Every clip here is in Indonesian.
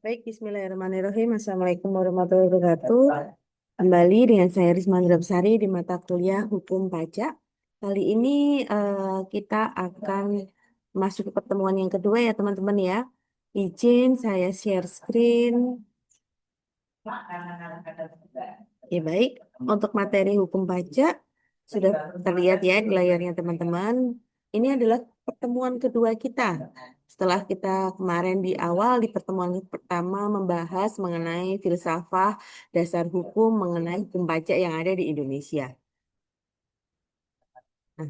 Baik, Bismillahirrahmanirrahim. Assalamualaikum warahmatullahi wabarakatuh. Kembali dengan saya Risma Sari di mata kuliah Hukum Pajak. Kali ini kita akan masuk ke pertemuan yang kedua ya teman-teman ya. Izin saya share screen. Ya baik, untuk materi hukum pajak sudah terlihat ya di layarnya teman-teman. Ini adalah pertemuan kedua kita. Setelah kita kemarin di awal di pertemuan pertama membahas mengenai filsafah dasar hukum mengenai hukum pajak yang ada di Indonesia. Nah,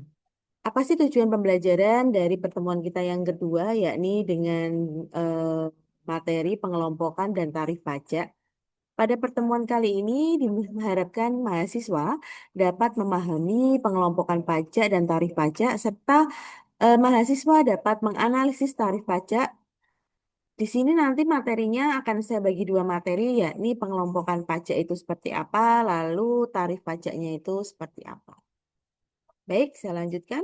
apa sih tujuan pembelajaran dari pertemuan kita yang kedua, yakni dengan eh, materi pengelompokan dan tarif pajak? Pada pertemuan kali ini diharapkan mahasiswa dapat memahami pengelompokan pajak dan tarif pajak serta mahasiswa dapat menganalisis tarif pajak. Di sini nanti materinya akan saya bagi dua materi, yakni pengelompokan pajak itu seperti apa, lalu tarif pajaknya itu seperti apa. Baik, saya lanjutkan.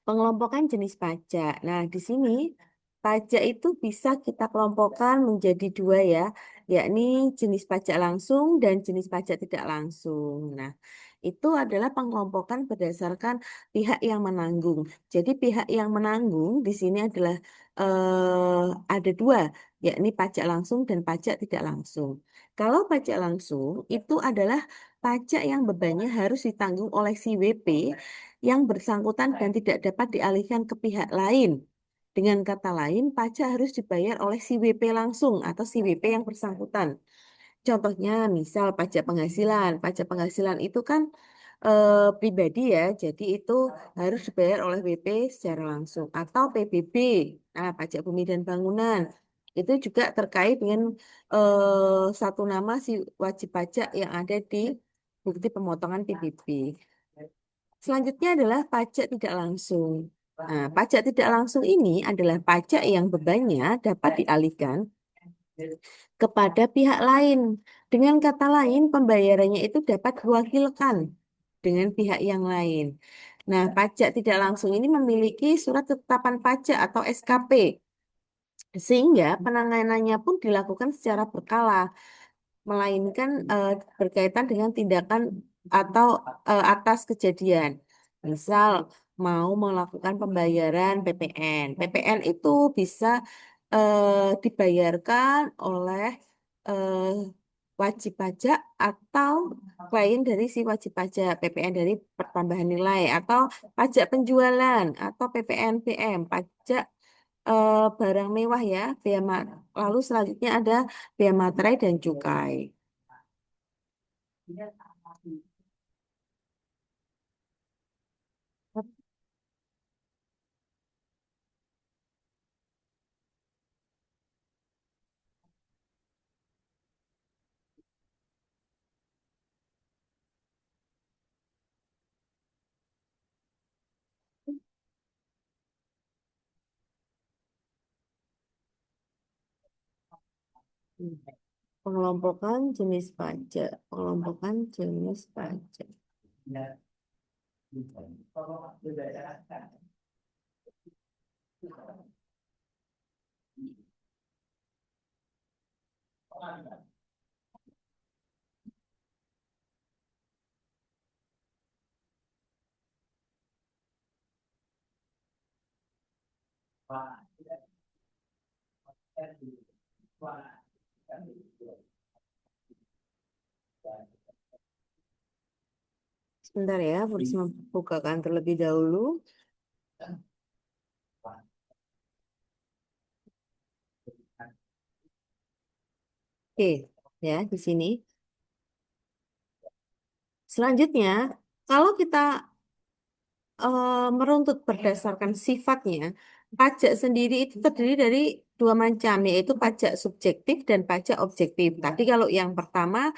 Pengelompokan jenis pajak. Nah, di sini pajak itu bisa kita kelompokkan menjadi dua ya, yakni jenis pajak langsung dan jenis pajak tidak langsung. Nah, itu adalah pengelompokan berdasarkan pihak yang menanggung. Jadi pihak yang menanggung di sini adalah ada dua, yakni pajak langsung dan pajak tidak langsung. Kalau pajak langsung itu adalah pajak yang bebannya harus ditanggung oleh si WP yang bersangkutan dan tidak dapat dialihkan ke pihak lain. Dengan kata lain, pajak harus dibayar oleh si WP langsung atau si WP yang bersangkutan. Contohnya, misal pajak penghasilan. Pajak penghasilan itu kan pribadi ya, jadi itu harus dibayar oleh WP secara langsung. Atau PBB, nah, pajak bumi dan bangunan. Itu juga terkait dengan satu nama si wajib pajak yang ada di bukti pemotongan PBB. Selanjutnya adalah pajak tidak langsung. Nah, pajak tidak langsung ini adalah pajak yang bebannya dapat dialihkan kepada pihak lain. Dengan kata lain, pembayarannya itu dapat diwakilkan dengan pihak yang lain. Nah, pajak tidak langsung ini memiliki surat ketetapan pajak atau SKP, sehingga penanganannya pun dilakukan secara berkala, melainkan berkaitan dengan tindakan atau atas kejadian. Misal mau melakukan pembayaran PPN. PPN itu bisa dibayarkan oleh eh, wajib pajak atau klien dari si wajib pajak, PPN dari pertambahan nilai atau pajak penjualan atau PPNBM, pajak barang mewah ya, bea lalu selanjutnya ada bea materai dan cukai. Pengelompokan jenis pajak, pengelompokan jenis pajak. Sebentar ya, harus membukakan terlebih dahulu. Oke, ya di sini. Selanjutnya, kalau kita meruntut berdasarkan sifatnya, pajak sendiri itu terdiri dari dua macam, yaitu pajak subjektif dan pajak objektif. Tadi kalau yang pertama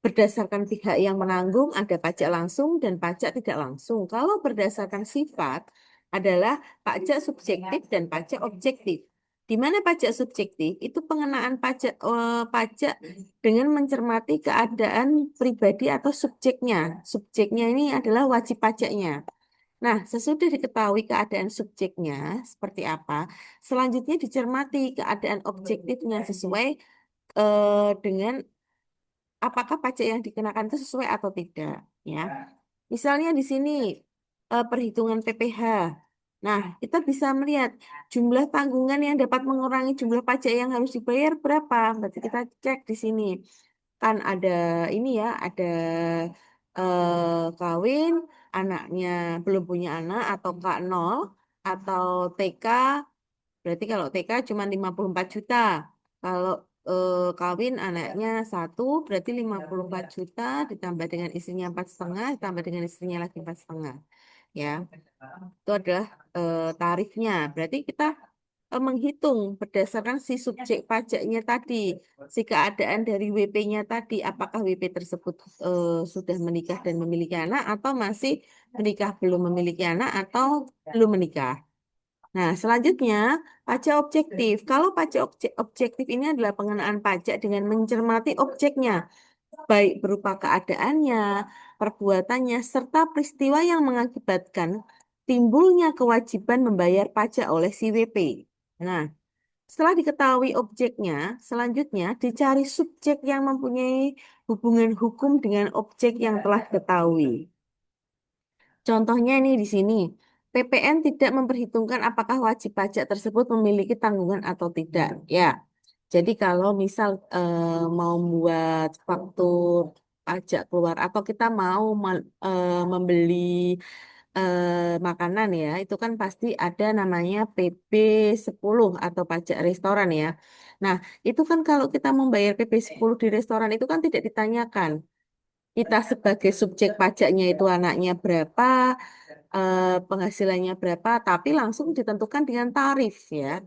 berdasarkan pihak yang menanggung ada pajak langsung dan pajak tidak langsung. Kalau berdasarkan sifat adalah pajak subjektif dan pajak objektif. Di mana pajak subjektif itu pengenaan pajak dengan mencermati keadaan pribadi atau subjeknya. Subjeknya ini adalah wajib pajaknya. Nah, sesudah diketahui keadaan subjeknya seperti apa, selanjutnya dicermati keadaan objektifnya sesuai dengan apakah pajak yang dikenakan itu sesuai atau tidak, ya. Misalnya di sini perhitungan PPh. Nah, kita bisa melihat jumlah tanggungan yang dapat mengurangi jumlah pajak yang harus dibayar berapa. Berarti kita cek di sini. Kan ada ini ya, ada kawin, anaknya belum punya anak atau K0 atau TK. Berarti kalau TK cuma 54 juta. Kalau kawin anaknya satu berarti 54 juta ditambah dengan istrinya 4,5 ditambah dengan istrinya lagi 4,5. Ya, itu adalah tarifnya. Berarti kita menghitung berdasarkan si subjek pajaknya tadi, si keadaan dari WP-nya tadi, apakah WP tersebut sudah menikah dan memiliki anak atau masih menikah belum memiliki anak atau belum menikah. Nah, selanjutnya pajak objektif. Kalau pajak objektif ini adalah pengenaan pajak dengan mencermati objeknya, baik berupa keadaannya, perbuatannya, serta peristiwa yang mengakibatkan timbulnya kewajiban membayar pajak oleh si WP. Nah, setelah diketahui objeknya, selanjutnya dicari subjek yang mempunyai hubungan hukum dengan objek yang telah diketahui. Contohnya ini di sini, PPN tidak memperhitungkan apakah wajib pajak tersebut memiliki tanggungan atau tidak. Ya, jadi kalau misal mau buat faktur pajak keluar atau kita mau membeli makanan ya, itu kan pasti ada namanya PP10 atau pajak restoran ya. Nah, itu kan kalau kita membayar PP10 di restoran itu kan tidak ditanyakan kita sebagai subjek pajaknya itu anaknya berapa, penghasilannya berapa, tapi langsung ditentukan dengan tarif ya.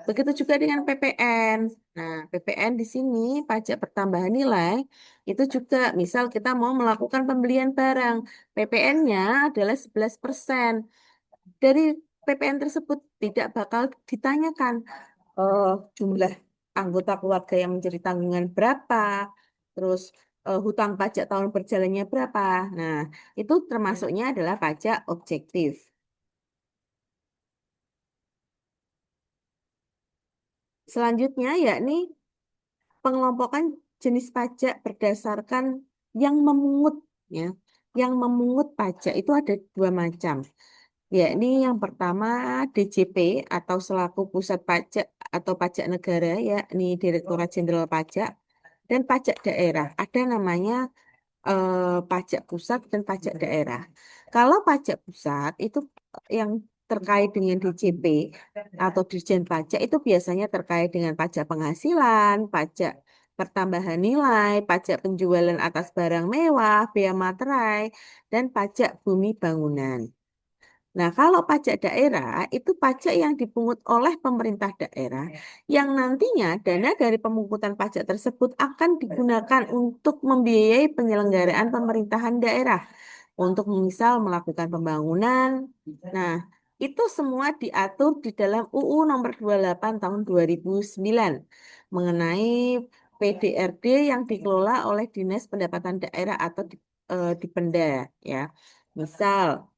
Begitu juga dengan PPN. Nah, PPN di sini pajak pertambahan nilai itu juga misal kita mau melakukan pembelian barang, PPN-nya adalah 11%. Dari PPN tersebut tidak bakal ditanyakan eh, jumlah anggota keluarga yang menjadi tanggungan berapa, terus hutang pajak tahun berjalannya berapa. Nah, itu termasuknya adalah pajak objektif. Selanjutnya yakni pengelompokan jenis pajak berdasarkan yang memungut ya. Yang memungut pajak itu ada dua macam. Yakni yang pertama DJP atau selaku pusat pajak atau pajak negara yakni Direktorat Jenderal Pajak dan pajak daerah. Ada namanya pajak pusat dan pajak daerah. Kalau pajak pusat itu yang terkait dengan DJP atau Dirjen Pajak itu biasanya terkait dengan pajak penghasilan, pajak pertambahan nilai, pajak penjualan atas barang mewah, bea materai, dan pajak bumi bangunan. Nah, kalau pajak daerah itu pajak yang dipungut oleh pemerintah daerah yang nantinya dana dari pemungutan pajak tersebut akan digunakan untuk membiayai penyelenggaraan pemerintahan daerah untuk misal melakukan pembangunan. Nah, itu semua diatur di dalam UU nomor 28 tahun 2009 mengenai PDRD yang dikelola oleh Dinas Pendapatan Daerah atau Dipenda ya. Misal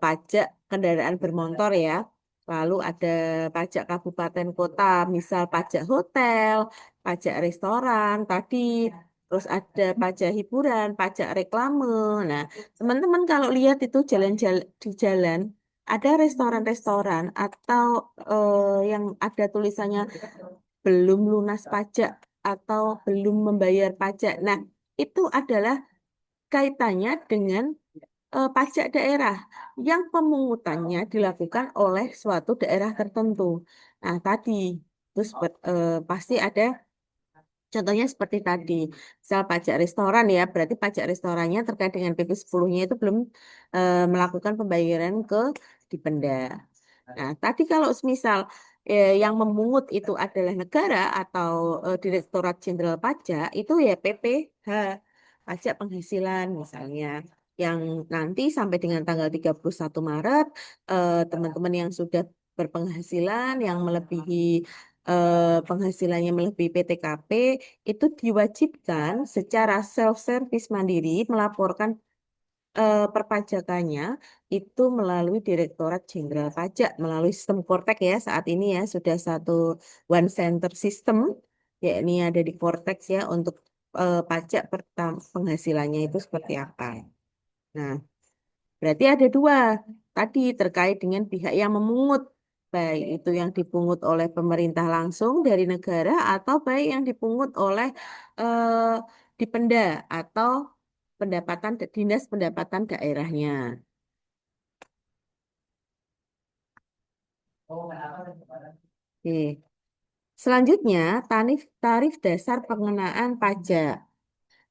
pajak kendaraan bermotor ya. Lalu ada pajak kabupaten kota, misal pajak hotel, pajak restoran tadi, terus ada pajak hiburan, pajak reklame. Nah, teman-teman kalau lihat itu jalan-jalan di jalan ada restoran-restoran atau yang ada tulisannya belum lunas pajak atau belum membayar pajak. Nah, itu adalah kaitannya dengan pajak daerah yang pemungutannya dilakukan oleh suatu daerah tertentu. Nah, tadi terus pasti ada contohnya seperti tadi, misal pajak restoran ya, berarti pajak restorannya terkait dengan PP10-nya itu belum melakukan pembayaran ke Dipenda. Nah, tadi kalau misal yang memungut itu adalah negara atau Direktorat Jenderal Pajak, itu ya PPh, pajak penghasilan misalnya. Yang nanti sampai dengan tanggal 31 Maret, teman-teman yang sudah berpenghasilan, yang melebihi penghasilannya melebihi PTKP, itu diwajibkan secara self-service mandiri melaporkan perpajakannya itu melalui Direktorat Jenderal Pajak melalui sistem Kortek ya saat ini ya sudah satu one center system ya ini ada di Kortex ya untuk pajak penghasilannya itu seperti apa. Nah, berarti ada dua tadi terkait dengan pihak yang memungut baik itu yang dipungut oleh pemerintah langsung dari negara atau baik yang dipungut oleh eh, Dipenda atau dinas pendapatan daerahnya. Oke. Selanjutnya, tarif tarif dasar pengenaan pajak.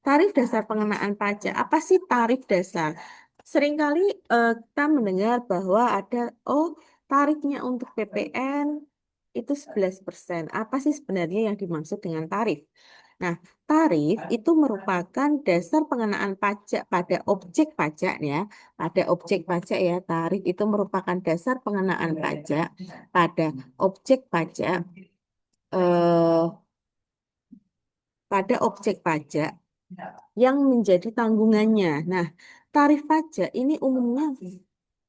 Tarif dasar pengenaan pajak. Apa sih tarif dasar? Seringkali kita mendengar bahwa ada, oh, tarifnya untuk PPN itu 11%. Apa sih sebenarnya yang dimaksud dengan tarif? Nah, tarif itu merupakan dasar pengenaan pajak pada objek pajak ya. Pada objek pajak ya, tarif itu merupakan dasar pengenaan pajak pada objek pajak eh, pada objek pajak yang menjadi tanggungannya. Nah, tarif pajak ini umumnya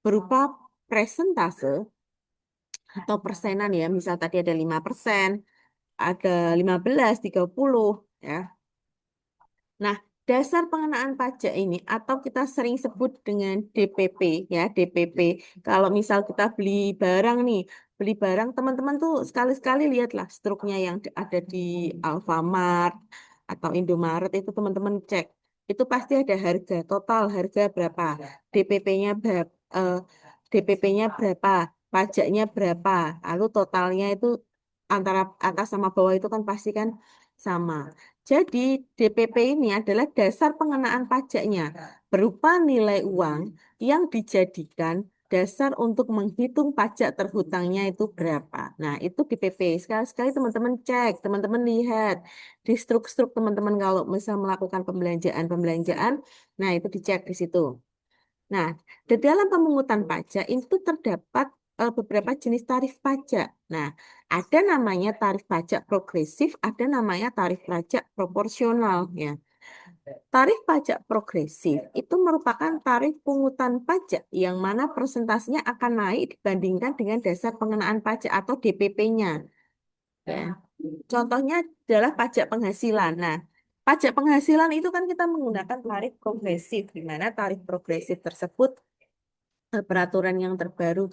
berupa presentase atau persenan ya. Misal tadi ada 5%, ada 15, 30 ya. Nah, dasar pengenaan pajak ini atau kita sering sebut dengan DPP ya, DPP. Kalau misal kita beli barang nih, beli barang teman-teman tuh sekali-sekali lihatlah struknya yang ada di Alfamart atau Indomaret itu teman-teman cek. Itu pasti ada harga total harga berapa, DPP-nya berapa, DPP-nya berapa, pajaknya berapa, lalu totalnya itu antara atas sama bawah itu kan pasti kan sama. Jadi DPP ini adalah dasar pengenaan pajaknya berupa nilai uang yang dijadikan dasar untuk menghitung pajak terhutangnya itu berapa. Nah, itu DPP. Sekali-sekali teman-teman cek, teman-teman lihat di struk-struk teman-teman kalau misal melakukan pembelanjaan-pembelanjaan, nah itu dicek di situ. Nah, di dalam pemungutan pajak itu terdapat beberapa jenis tarif pajak. Nah, ada namanya tarif pajak progresif, ada namanya tarif pajak proporsional ya. Tarif pajak progresif itu merupakan tarif pungutan pajak yang mana persentasenya akan naik dibandingkan dengan dasar pengenaan pajak atau DPP-nya. Ya. Contohnya adalah pajak penghasilan. Nah, pajak penghasilan itu kan kita menggunakan tarif progresif, di mana tarif progresif tersebut peraturan yang terbaru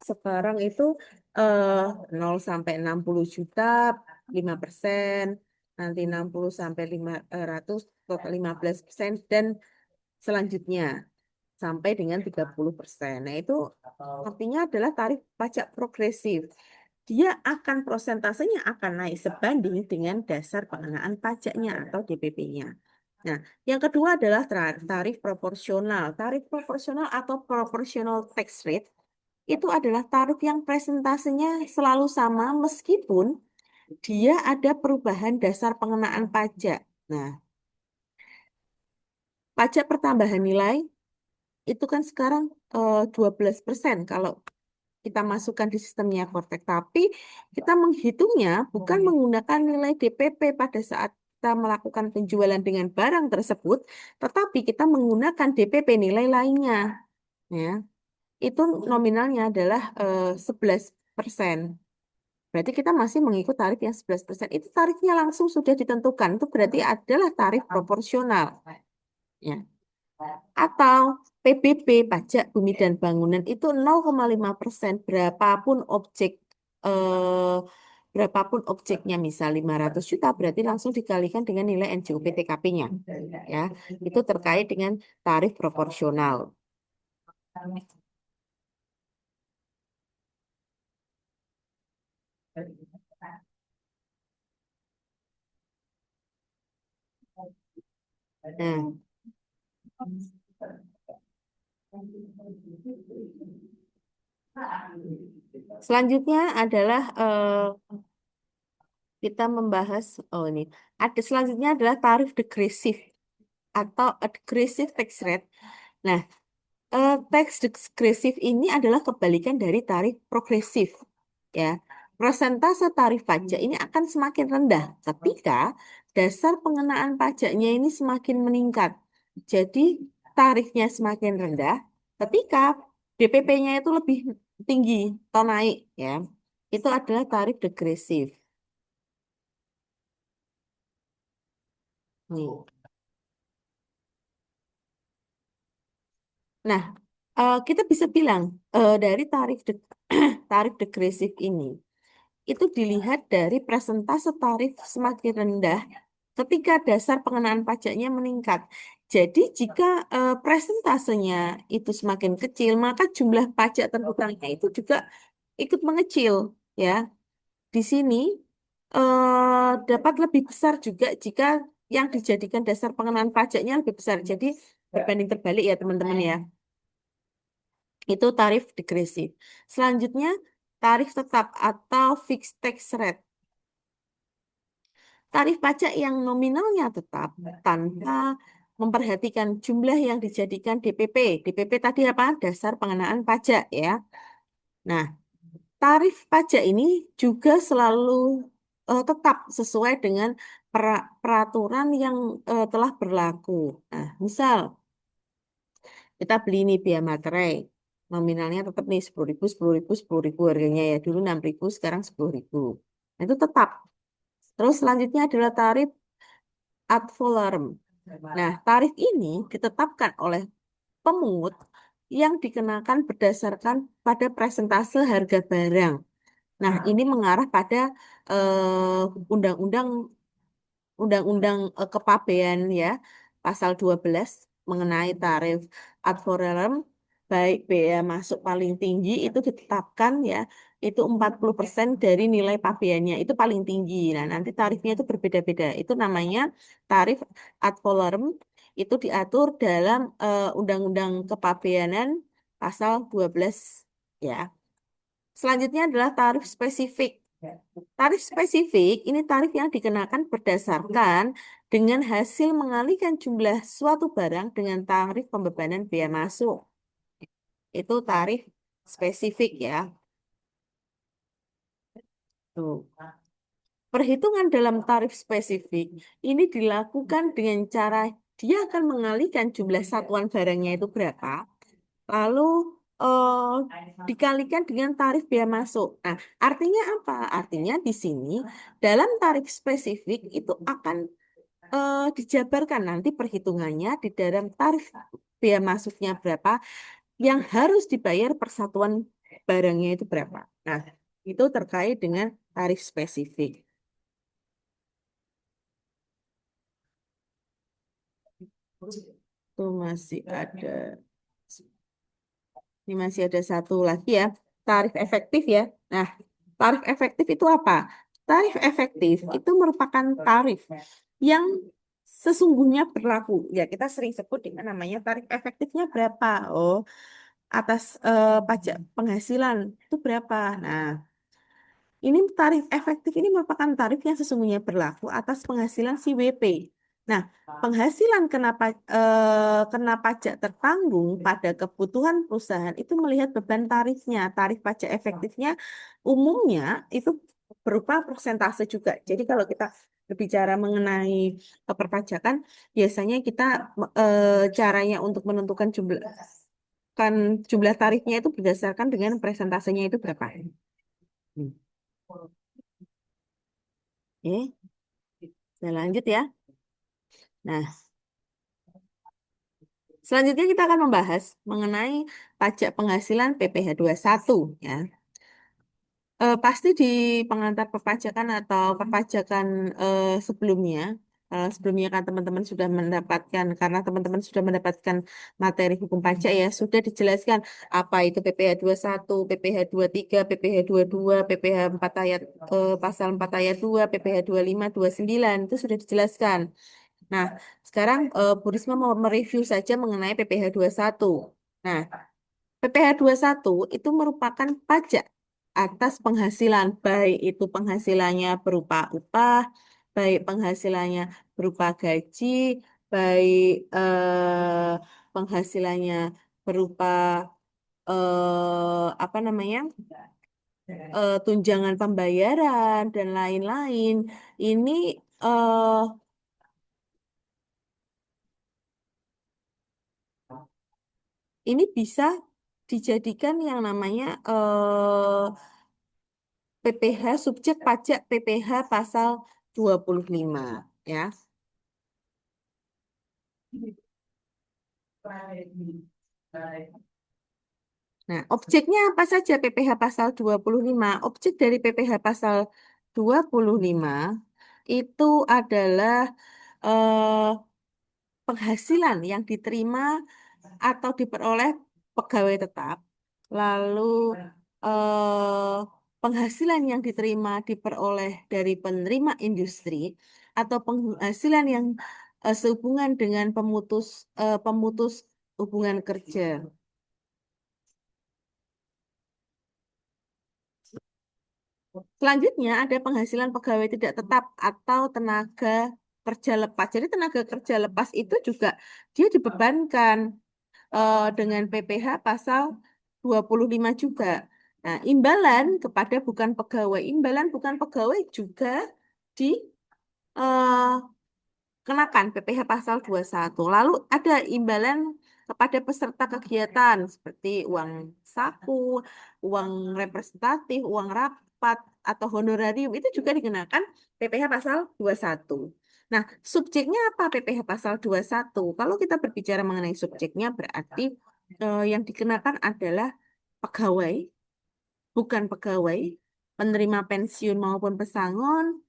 sekarang itu eh, 0 sampai 60 juta 5%, nanti 60 sampai 500 15% dan selanjutnya sampai dengan 30%. Nah, itu artinya adalah tarif pajak progresif. Dia akan prosentasenya akan naik sebanding dengan dasar pengenaan pajaknya atau DPP-nya. Nah, yang kedua adalah tarif proporsional. Tarif proporsional atau proportional tax rate itu adalah tarif yang presentasenya selalu sama meskipun dia ada perubahan dasar pengenaan pajak. Nah, pajak pertambahan nilai itu kan sekarang 12% kalau kita masukkan di sistemnya Kortek. Tapi kita menghitungnya bukan menggunakan nilai DPP pada saat kita melakukan penjualan dengan barang tersebut, tetapi kita menggunakan DPP nilai lainnya. Ya, itu nominalnya adalah 11%. Berarti kita masih mengikut tarif yang 11%. Itu tarifnya langsung sudah ditentukan. Itu berarti adalah tarif proporsional. Ya. Atau PBB, pajak bumi dan bangunan itu 0,5%. Eh, berapapun objeknya, misal 500 juta, berarti langsung dikalikan dengan nilai NJUP TKP-nya. Ya, itu terkait dengan tarif proporsional. Nah, selanjutnya adalah kita membahas, oh ini, ada selanjutnya adalah tarif degresif atau aggressive tax rate. Nah, tax degresif ini adalah kebalikan dari tarif progresif. Ya, persentase tarif pajak ini akan semakin rendah ketika dasar pengenaan pajaknya ini semakin meningkat. Jadi, tarifnya semakin rendah, ketika DPP-nya itu lebih tinggi atau naik ya. Itu adalah tarif degresif. Nih. Nah, kita bisa bilang dari tarif degresif ini itu dilihat dari presentase tarif semakin rendah ketika dasar pengenaan pajaknya meningkat. Jadi jika presentasenya itu semakin kecil, maka jumlah pajak terhutangnya itu juga ikut mengecil, ya. Di sini dapat lebih besar juga jika yang dijadikan dasar pengenaan pajaknya lebih besar. Jadi berbanding terbalik ya teman-teman ya. Itu tarif degresif. Selanjutnya tarif tetap atau fixed tax rate. Tarif pajak yang nominalnya tetap tanpa memperhatikan jumlah yang dijadikan DPP. DPP tadi apa? Dasar pengenaan pajak ya. Nah, tarif pajak ini juga selalu tetap sesuai dengan peraturan yang telah berlaku. Nah, misal kita beli ini biaya materai, nominalnya tetap nih 10.000, 10.000, 10.000 harganya ya. Dulu 6.000, sekarang 10.000. Nah, itu tetap. Terus selanjutnya adalah tarif ad valorem. Nah, tarif ini ditetapkan oleh pemungut yang dikenakan berdasarkan pada presentase harga barang. Nah, ini mengarah pada undang-undang kepabean ya, pasal 12 mengenai tarif ad valorem baik bea masuk paling tinggi itu ditetapkan ya, itu 40% dari nilai pabeannya, itu paling tinggi. Nah, nanti tarifnya itu berbeda-beda. Itu namanya tarif ad valorem, itu diatur dalam Undang-Undang Kepabeanan pasal 12 ya. Selanjutnya adalah tarif spesifik. Tarif spesifik ini tarif yang dikenakan berdasarkan dengan hasil mengalihkan jumlah suatu barang dengan tarif pembebanan bea masuk. Itu tarif spesifik ya. Tuh. Perhitungan dalam tarif spesifik ini dilakukan dengan cara dia akan mengalihkan jumlah satuan barangnya itu berapa, lalu eh, dikalikan dengan tarif bea masuk. Nah, artinya apa? Artinya di sini dalam tarif spesifik itu akan dijabarkan nanti perhitungannya di dalam tarif bea masuknya berapa, yang harus dibayar persatuan barangnya itu berapa. Nah, itu terkait dengan tarif spesifik. Itu masih ada. Ini masih ada satu lagi ya, tarif efektif ya. Nah, tarif efektif itu apa? Tarif efektif itu merupakan tarif yang sesungguhnya berlaku. Ya, kita sering sebut dengan namanya tarif efektifnya berapa. Oh, atas pajak penghasilan itu berapa. Nah, ini tarif efektif ini merupakan tarif yang sesungguhnya berlaku atas penghasilan si WP. Nah, penghasilan kena pajak tertanggung pada kebutuhan perusahaan itu melihat beban tarifnya. Tarif pajak efektifnya umumnya itu berupa persentase juga. Jadi kalau kita berbicara mengenai perpajakan, biasanya kita caranya untuk menentukan jumlah tarifnya itu berdasarkan dengan presentasenya itu berapa. Hmm. Oke, saya lanjut ya. Nah, selanjutnya kita akan membahas mengenai pajak penghasilan PPh satu ya. Pasti di pengantar perpajakan atau perpajakan sebelumnya, sebelumnya kan teman-teman sudah mendapatkan, karena teman-teman sudah mendapatkan materi hukum pajak ya, sudah dijelaskan apa itu PPh satu, PPh tiga, PPh dua, PPh 4 ayat pasal 4 ayat 2, PPh 25, 29 itu sudah dijelaskan. Nah, sekarang Bu Risma mau mereview saja mengenai PPh satu. Nah, PPh satu itu merupakan pajak atas penghasilan, baik itu penghasilannya berupa upah, baik penghasilannya berupa gaji, baik penghasilannya berupa apa namanya, tunjangan pembayaran dan lain-lain. Ini eh, ini bisa dijadikan yang namanya PPh subjek pajak PPh pasal 25 ya. Nah, objeknya apa saja PPh pasal 25? Objek dari PPh pasal 25 itu adalah eh, penghasilan yang diterima atau diperoleh pegawai tetap. Lalu eh, penghasilan yang diterima diperoleh dari penerima industri atau penghasilan yang sehubungan dengan pemutus hubungan kerja. Selanjutnya ada penghasilan pegawai tidak tetap atau tenaga kerja lepas. Jadi tenaga kerja lepas itu juga dia dibebankan dengan PPh pasal 25 juga. Nah, imbalan kepada bukan pegawai, imbalan bukan pegawai juga dikenakan PPh pasal 21. Lalu ada imbalan kepada peserta kegiatan seperti uang saku, uang representatif, uang rapat, atau honorarium itu juga dikenakan PPh pasal 21. Nah, subjeknya apa PPh pasal 21? Kalau kita berbicara mengenai subjeknya berarti yang dikenakan adalah pegawai, bukan pegawai, penerima pensiun maupun pesangon,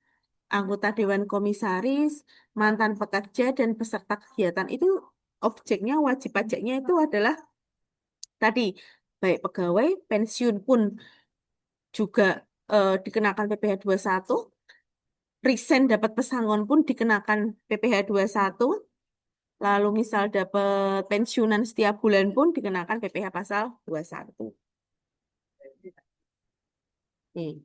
anggota dewan komisaris, mantan pekerja, dan peserta kegiatan itu objeknya wajib pajaknya itu adalah tadi baik pegawai, pensiun pun juga dikenakan PPh 21, resign dapat pesangon pun dikenakan PPh 21, lalu misal dapat pensiunan setiap bulan pun dikenakan PPh pasal 21. Nih.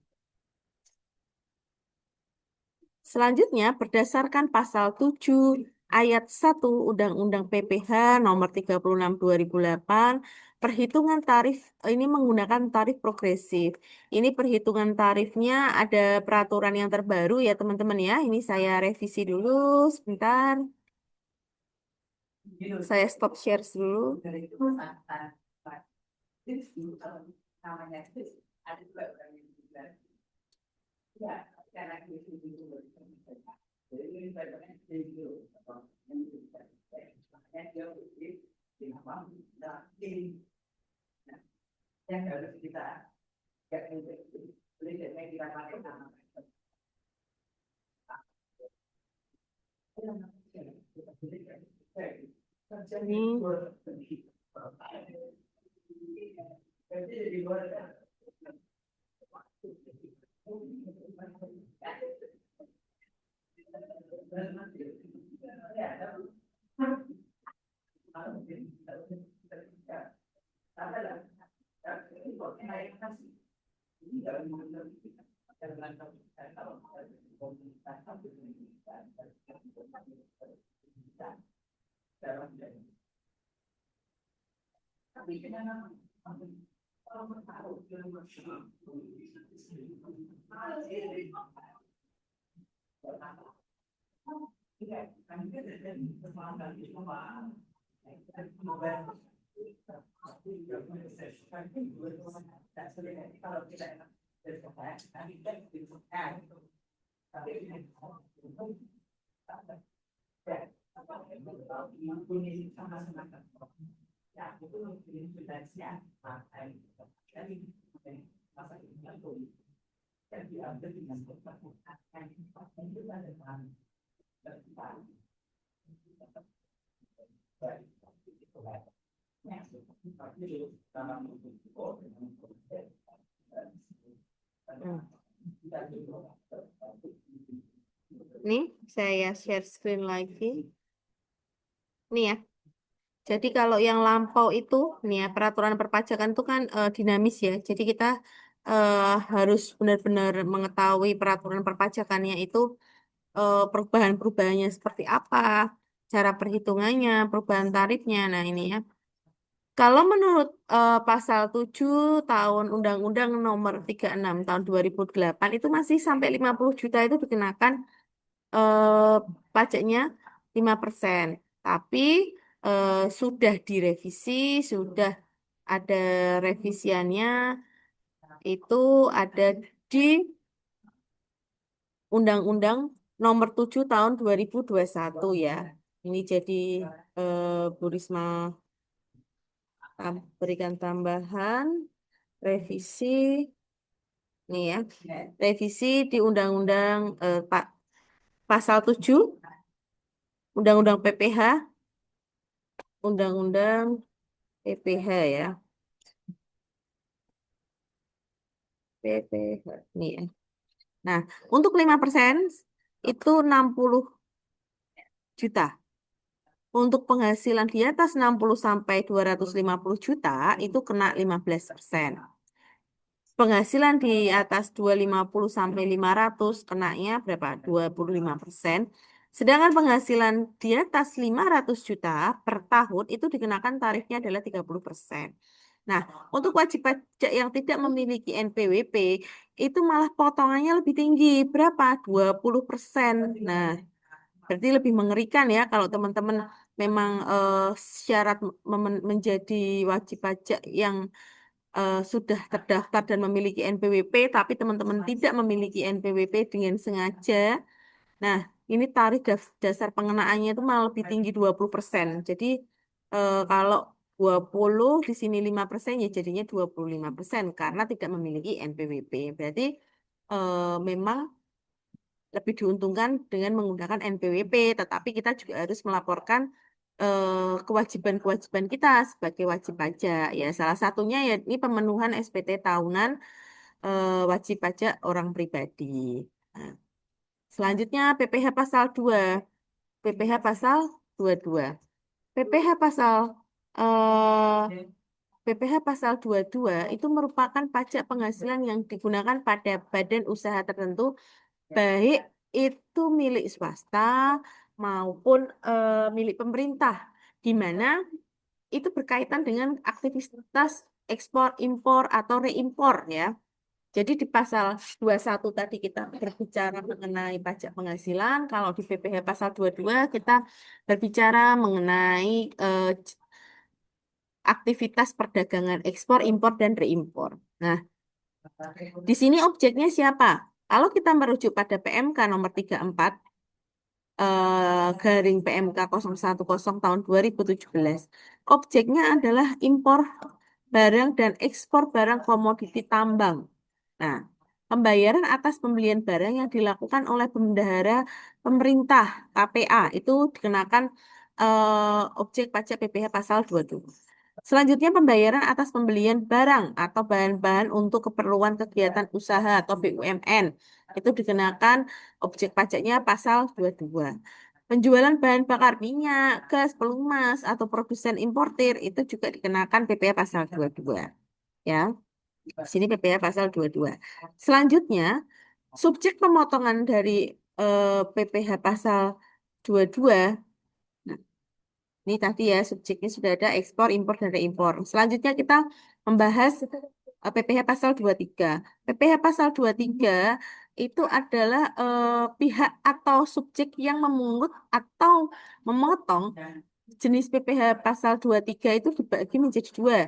Selanjutnya, berdasarkan pasal 7 ayat 1 Undang-Undang PPh nomor 36 2008, perhitungan tarif ini menggunakan tarif progresif. Ini perhitungan tarifnya ada peraturan yang terbaru ya teman-teman ya. Ini saya revisi dulu sebentar. Saya stop share dulu. Ini hmm, nih saya share screen lagi. Nih ya. Jadi kalau yang lampau itu, nih ya, peraturan perpajakan itu kan dinamis ya. Jadi kita eh, harus benar-benar mengetahui peraturan perpajakannya itu perubahan-perubahannya seperti apa, cara perhitungannya, perubahan tarifnya. Nah ini ya. Kalau menurut pasal 7 tahun Undang-Undang Nomor 36 tahun 2008 itu masih sampai 50 juta itu dikenakan pajaknya 5%. Tapi sudah direvisi, sudah ada revisiannya, itu ada di Undang-Undang Nomor 7 Tahun 2021 ya. Ini jadi Bu Risma berikan tambahan revisi nih ya. Revisi di Undang-Undang Pasal 7 Undang-Undang PPH, Undang-Undang PPH ya. PPH nih ya. Nah, untuk 5% itu 60 juta. Untuk penghasilan di atas 60 sampai 250 juta itu kena 15%. Penghasilan di atas 250 sampai 500 kenanya berapa? 25%. Sedangkan penghasilan di atas 500 juta per tahun itu dikenakan tarifnya adalah 30%. Nah, untuk wajib pajak yang tidak memiliki NPWP itu malah potongannya lebih tinggi. Berapa? 20%. Nah, berarti lebih mengerikan ya kalau teman-teman memang syarat menjadi wajib pajak yang sudah terdaftar dan memiliki NPWP, tapi teman-teman tidak memiliki NPWP dengan sengaja. Nah, ini tarif dasar pengenaannya itu malah lebih tinggi 20%. Jadi kalau 20 di sini 5% ya jadinya 25% karena tidak memiliki NPWP. Berarti memang lebih diuntungkan dengan menggunakan NPWP, tetapi kita juga harus melaporkan kewajiban-kewajiban kita sebagai wajib pajak. Ya, salah satunya ya ini pemenuhan SPT tahunan wajib pajak orang pribadi. Nah, selanjutnya PPh pasal 2. PPh pasal 22. PPh pasal PPh pasal 22 itu merupakan pajak penghasilan yang digunakan pada badan usaha tertentu baik itu milik swasta maupun milik pemerintah, di mana itu berkaitan dengan aktivitas ekspor, impor, atau reimpor ya. Jadi di pasal 21 tadi kita berbicara mengenai pajak penghasilan, kalau di PPh pasal 22 kita berbicara mengenai aktivitas perdagangan ekspor, impor, dan reimpor. Nah, di sini objeknya siapa? Kalau kita merujuk pada PMK nomor 34 garing PMK 010 tahun 2017. Objeknya adalah impor barang dan ekspor barang komoditi tambang. Nah, pembayaran atas pembelian barang yang dilakukan oleh bendahara pemerintah KPA itu dikenakan objek pajak PPh pasal 22. Selanjutnya pembayaran atas pembelian barang atau bahan-bahan untuk keperluan kegiatan usaha atau BUMN itu dikenakan objek pajaknya pasal 22. Penjualan bahan bakar minyak, gas, pelumas, atau produsen importir itu juga dikenakan PPh pasal 22. Ya, di sini PPh pasal 22. Selanjutnya, subjek pemotongan dari PPh pasal 22. Nah, ini tadi ya subjeknya sudah ada ekspor, impor, dan reimpor. Selanjutnya kita membahas PPh pasal 23. PPh pasal 23 itu adalah pihak atau subjek yang memungut atau memotong jenis PPh pasal 23 itu dibagi menjadi dua,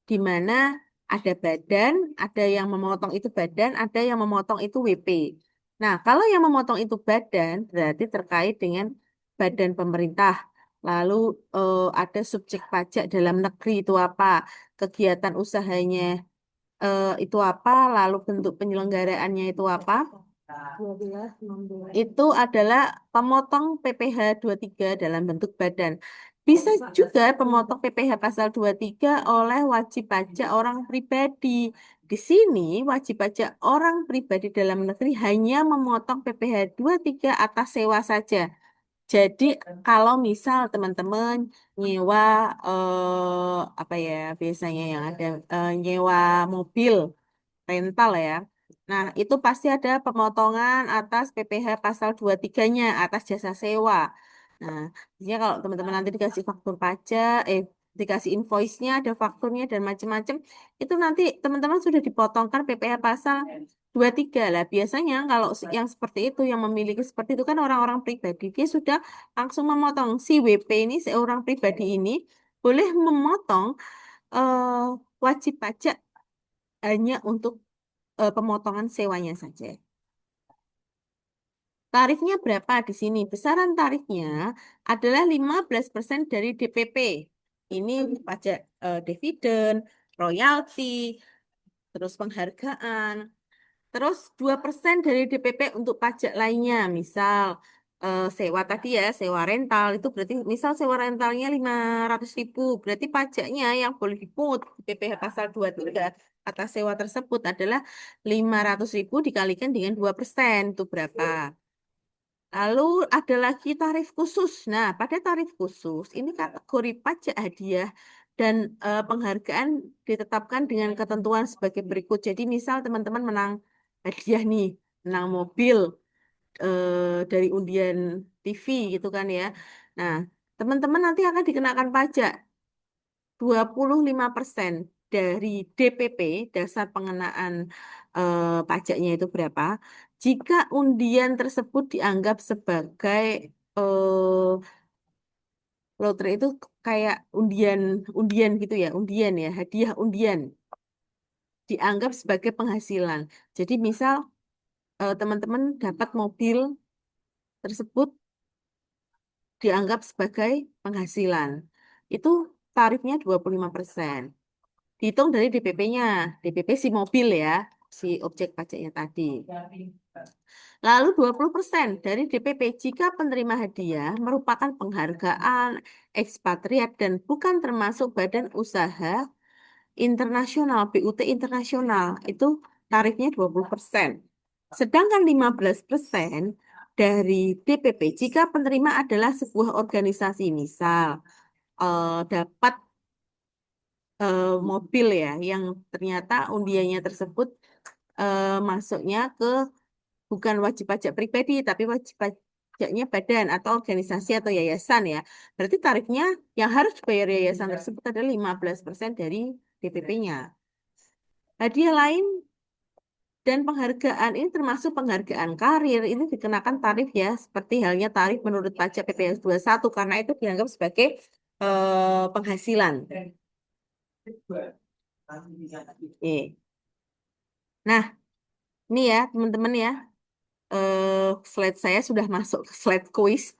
di mana ada badan, ada yang memotong itu badan, ada yang memotong itu WP. Nah, kalau yang memotong itu badan berarti terkait dengan badan pemerintah. Lalu ada subjek pajak dalam negeri itu apa, kegiatan usahanya itu apa, lalu bentuk penyelenggaraannya itu apa. 12, 16. Itu adalah pemotong PPh 23 dalam bentuk badan. Bisa juga pemotong PPh pasal 23 oleh wajib pajak orang pribadi. Di sini wajib pajak orang pribadi dalam negeri hanya memotong PPh 23 atas sewa saja. Jadi kalau misal teman-teman nyewa apa ya biasanya yang ada nyewa mobil rental ya. Nah, itu pasti ada pemotongan atas PPh pasal 23-nya atas jasa sewa. Nah, biasanya kalau teman-teman nanti dikasih faktur pajak, dikasih invoice-nya, ada fakturnya dan macam-macam, itu nanti teman-teman sudah dipotongkan PPh pasal 23 lah. Biasanya kalau yang seperti itu, yang memiliki seperti itu kan orang-orang pribadi, dia sudah langsung memotong. Si WP ini, seorang pribadi ini, boleh memotong eh, wajib pajak hanya untuk pemotongan sewanya saja. Tarifnya berapa di sini? Besaran tarifnya adalah 15% dari DPP. Ini pajak dividen, royalti, terus penghargaan. Terus 2% dari DPP untuk pajak lainnya, misal sewa tadi ya, sewa rental, itu berarti misal sewa rentalnya 500.000, berarti pajaknya yang boleh dipungut di PPh pasal 23 atas sewa tersebut adalah 500.000 dikalikan dengan 2%, itu berapa? Lalu ada lagi tarif khusus. Nah, pada tarif khusus ini kategori pajak hadiah dan penghargaan ditetapkan dengan ketentuan sebagai berikut. Jadi misal teman-teman menang hadiah nih, menang mobil dari undian TV gitu kan ya. Nah, teman-teman nanti akan dikenakan pajak 25% dari DPP, dasar pengenaan pajaknya itu berapa. Jika undian tersebut dianggap sebagai lotre itu kayak undian undian gitu ya, undian ya, hadiah undian dianggap sebagai penghasilan. Jadi misal teman-teman dapat mobil tersebut dianggap sebagai penghasilan. Itu tarifnya 25%. Dihitung dari DPP-nya. DPP si mobil ya, si objek pajaknya tadi. Lalu 20% dari DPP jika penerima hadiah merupakan penghargaan ekspatriat dan bukan termasuk badan usaha internasional, BUT internasional. Itu tarifnya 20%. Sedangkan 15% dari DPP jika penerima adalah sebuah organisasi, misal dapat mobil ya, yang ternyata undiannya tersebut masuknya ke bukan wajib pajak pribadi, tapi wajib pajaknya badan atau organisasi atau yayasan ya. Berarti tarifnya yang harus dibayar yayasan tersebut adalah 15% dari DPP-nya. Hadiah lain dan penghargaan ini termasuk penghargaan karir, ini dikenakan tarif ya, seperti halnya tarif menurut pajak PPh satu karena itu dianggap sebagai penghasilan. Oke. Nah, ini ya teman-teman ya, slide saya sudah masuk ke slide quiz.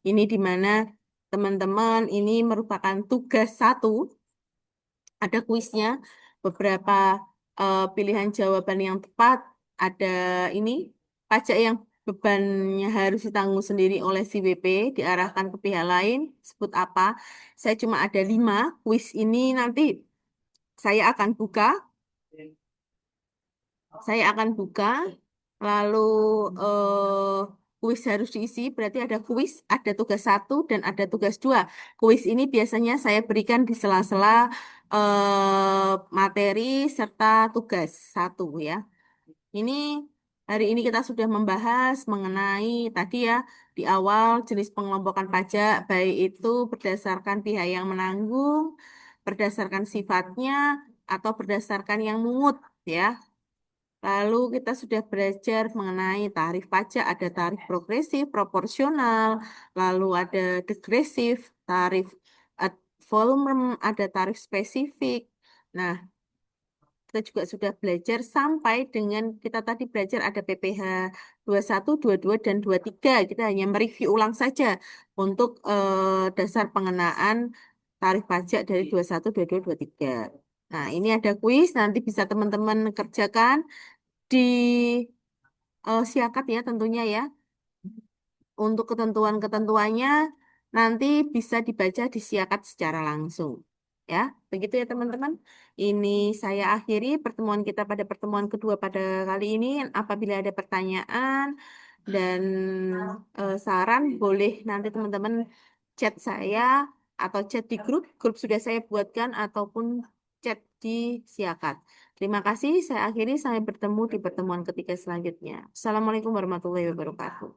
Ini di mana teman-teman ini merupakan tugas satu, ada kuisnya, beberapa pilihan jawaban yang tepat, ada ini pajak yang bebannya harus ditanggung sendiri oleh si WP, diarahkan ke pihak lain, sebut apa. Saya cuma ada 5, kuis ini nanti saya akan buka. Saya akan buka, lalu kuis harus diisi, berarti ada kuis, ada tugas satu, dan ada tugas dua. Kuis ini biasanya saya berikan di sela-sela materi serta tugas satu ya. Ini hari ini kita sudah membahas mengenai tadi ya, di awal jenis pengelompokan pajak, baik itu berdasarkan pihak yang menanggung, berdasarkan sifatnya, atau berdasarkan yang mungut ya. Lalu kita sudah belajar mengenai tarif pajak, ada tarif progresif, proporsional, lalu ada degresif, tarif ad volume, ada tarif spesifik. Nah, kita juga sudah belajar sampai dengan kita tadi belajar ada PPh 21, 22, dan 23. Kita hanya mereview ulang saja untuk dasar pengenaan tarif pajak dari 21, 22, 23. Nah, ini ada kuis, nanti bisa teman-teman kerjakan di siakat ya tentunya ya. Untuk ketentuan-ketentuannya nanti bisa dibaca di siakat secara langsung. Ya, begitu ya teman-teman. Ini saya akhiri pertemuan kita pada pertemuan kedua pada kali ini. Apabila ada pertanyaan dan saran, boleh nanti teman-teman chat saya atau chat di grup. Grup sudah saya buatkan ataupun chat di siakat. Terima kasih. Saya akhiri. Sampai bertemu di pertemuan ketiga selanjutnya. Assalamualaikum warahmatullahi wabarakatuh.